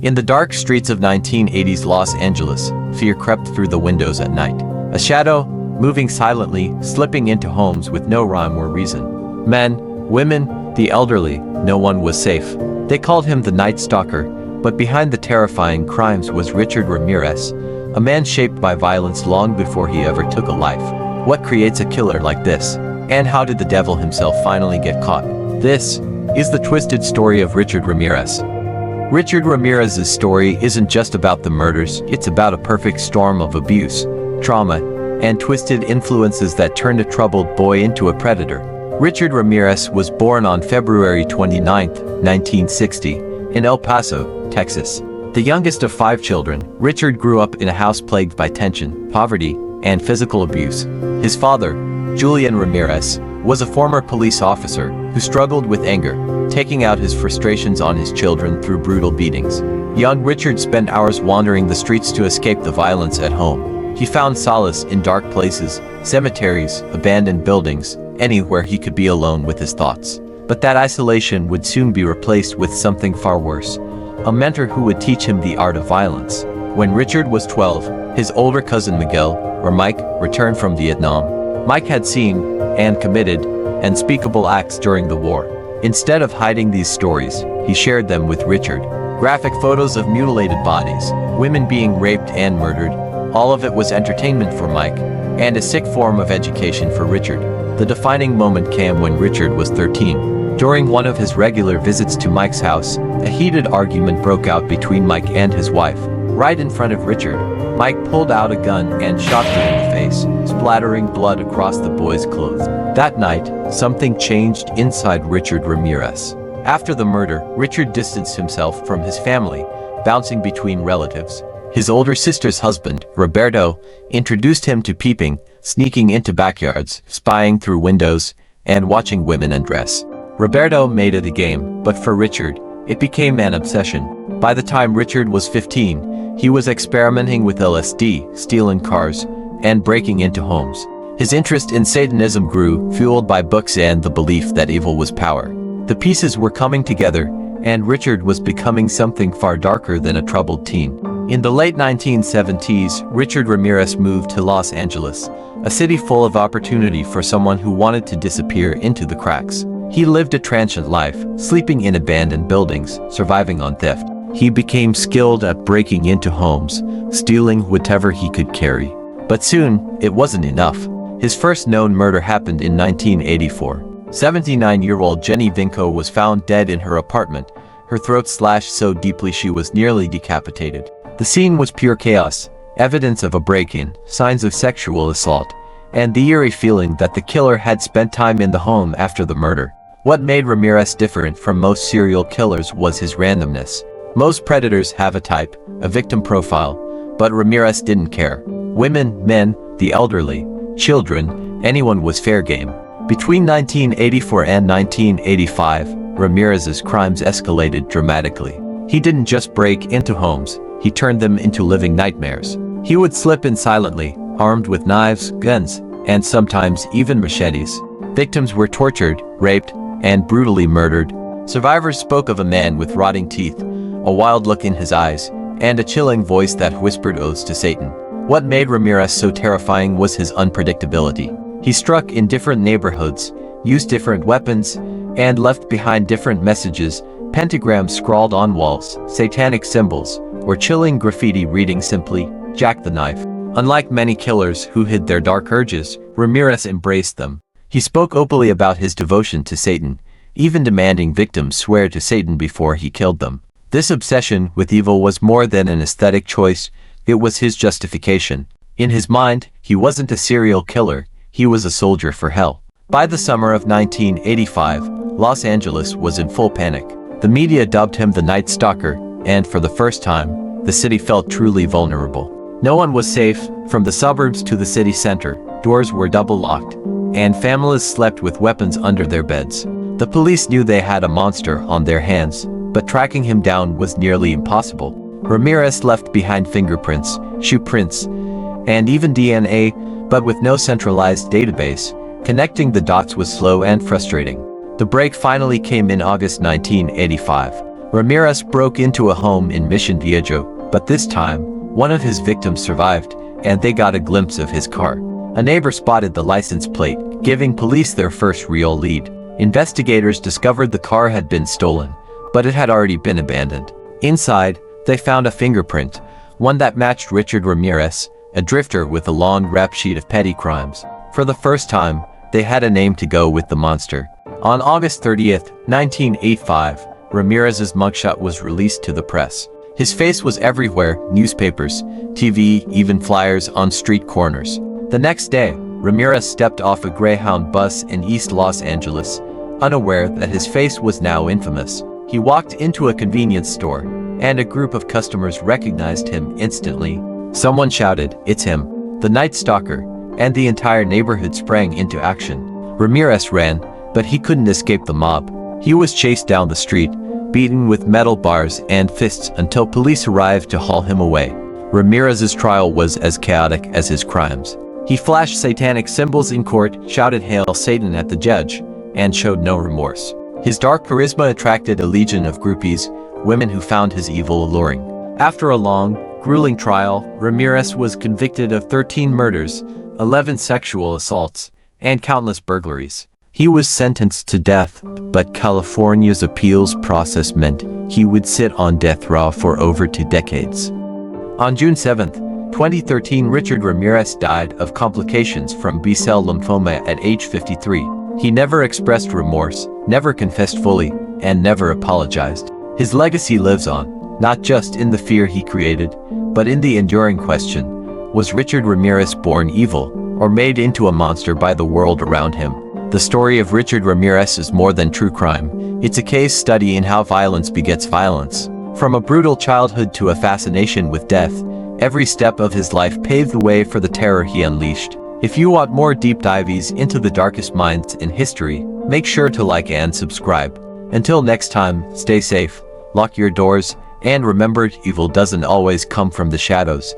In the dark streets of 1980s Los Angeles, fear crept through the windows at night. A shadow, moving silently, slipping into homes with no rhyme or reason. Men, women, the elderly, no one was safe. They called him the Night Stalker, but behind the terrifying crimes was Richard Ramirez, a man shaped by violence long before he ever took a life. What creates a killer like this? And how did the devil himself finally get caught? This is the twisted story of Richard Ramirez. Richard Ramirez's story isn't just about the murders, it's about a perfect storm of abuse, trauma, and twisted influences that turned a troubled boy into a predator. Richard Ramirez was born on February 29, 1960, in El Paso, Texas. The youngest of 5 children, Richard grew up in a house plagued by tension, poverty, and physical abuse. His father, Julian Ramirez, was a former police officer who struggled with anger, taking out his frustrations on his children through brutal beatings. Young Richard spent hours wandering the streets to escape the violence at home. He found solace in dark places, cemeteries, abandoned buildings, anywhere he could be alone with his thoughts. But that isolation would soon be replaced with something far worse, a mentor who would teach him the art of violence. When Richard was 12, his older cousin Miguel, or Mike, returned from Vietnam. Mike had seen and committed unspeakable acts during the war. Instead of hiding these stories, he shared them with Richard. Graphic photos of mutilated bodies, women being raped and murdered, all of it was entertainment for Mike, and a sick form of education for Richard. The defining moment came when Richard was 13. During one of his regular visits to Mike's house, a heated argument broke out between Mike and his wife. Right in front of Richard, Mike pulled out a gun and shot her in the face, splattering blood across the boy's clothes. That night, something changed inside Richard Ramirez. After the murder, Richard distanced himself from his family, bouncing between relatives. His older sister's husband, Roberto, introduced him to peeping, sneaking into backyards, spying through windows, and watching women undress. Roberto made it a game, but for Richard, it became an obsession. By the time Richard was 15, he was experimenting with LSD, stealing cars, and breaking into homes. His interest in Satanism grew, fueled by books and the belief that evil was power. The pieces were coming together, and Richard was becoming something far darker than a troubled teen. In the late 1970s, Richard Ramirez moved to Los Angeles, a city full of opportunity for someone who wanted to disappear into the cracks. He lived a transient life, sleeping in abandoned buildings, surviving on theft. He became skilled at breaking into homes, stealing whatever he could carry. But soon, it wasn't enough. His first known murder happened in 1984. 79-year-old Jenny Vinco was found dead in her apartment, her throat slashed so deeply she was nearly decapitated. The scene was pure chaos, evidence of a break-in, signs of sexual assault, and the eerie feeling that the killer had spent time in the home after the murder. What made Ramirez different from most serial killers was his randomness. Most predators have a type, a victim profile, but Ramirez didn't care. Women, men, the elderly, children, anyone was fair game. Between 1984 and 1985, Ramirez's crimes escalated dramatically. He didn't just break into homes, he turned them into living nightmares. He would slip in silently, armed with knives, guns, and sometimes even machetes. Victims were tortured, raped, and brutally murdered. Survivors spoke of a man with rotting teeth, a wild look in his eyes, and a chilling voice that whispered oaths to Satan. What made Ramirez so terrifying was his unpredictability. He struck in different neighborhoods, used different weapons, and left behind different messages, pentagrams scrawled on walls, satanic symbols, or chilling graffiti reading simply, "Jack the Knife." Unlike many killers who hid their dark urges, Ramirez embraced them. He spoke openly about his devotion to Satan, even demanding victims swear to Satan before he killed them. This obsession with evil was more than an aesthetic choice, it was his justification. In his mind, he wasn't a serial killer, he was a soldier for hell. By the summer of 1985, Los Angeles was in full panic. The media dubbed him the Night Stalker, and for the first time, the city felt truly vulnerable. No one was safe, from the suburbs to the city center, doors were double locked, and families slept with weapons under their beds. The police knew they had a monster on their hands, but tracking him down was nearly impossible. Ramirez left behind fingerprints, shoe prints, and even DNA, but with no centralized database, connecting the dots was slow and frustrating. The break finally came in August 1985. Ramirez broke into a home in Mission Viejo, but this time, one of his victims survived, and they got a glimpse of his car. A neighbor spotted the license plate, giving police their first real lead. Investigators discovered the car had been stolen, but it had already been abandoned. Inside, they found a fingerprint, one that matched Richard Ramirez, a drifter with a long rap sheet of petty crimes. For the first time, they had a name to go with the monster. On August 30th, 1985, Ramirez's mugshot was released to the press. His face was everywhere, newspapers, TV, even flyers on street corners. The next day, Ramirez stepped off a Greyhound bus in East Los Angeles, unaware that his face was now infamous. He walked into a convenience store, and a group of customers recognized him instantly. Someone shouted, "It's him, the Night Stalker," and the entire neighborhood sprang into action. Ramirez ran, but he couldn't escape the mob. He was chased down the street, beaten with metal bars and fists until police arrived to haul him away. Ramirez's trial was as chaotic as his crimes. He flashed satanic symbols in court, shouted "Hail Satan" at the judge, and showed no remorse. His dark charisma attracted a legion of groupies, women who found his evil alluring. After a long, grueling trial, Ramirez was convicted of 13 murders, 11 sexual assaults, and countless burglaries. He was sentenced to death, but California's appeals process meant he would sit on death row for over 2 decades. On June 7, 2013, Richard Ramirez died of complications from B-cell lymphoma at age 53. He never expressed remorse, never confessed fully, and never apologized. His legacy lives on, not just in the fear he created, but in the enduring question: was Richard Ramirez born evil, or made into a monster by the world around him? The story of Richard Ramirez is more than true crime. It's a case study in how violence begets violence. From a brutal childhood to a fascination with death, every step of his life paved the way for the terror he unleashed. If you want more deep dives into the darkest minds in history, make sure to like and subscribe. Until next time, stay safe, lock your doors, and remember, evil doesn't always come from the shadows.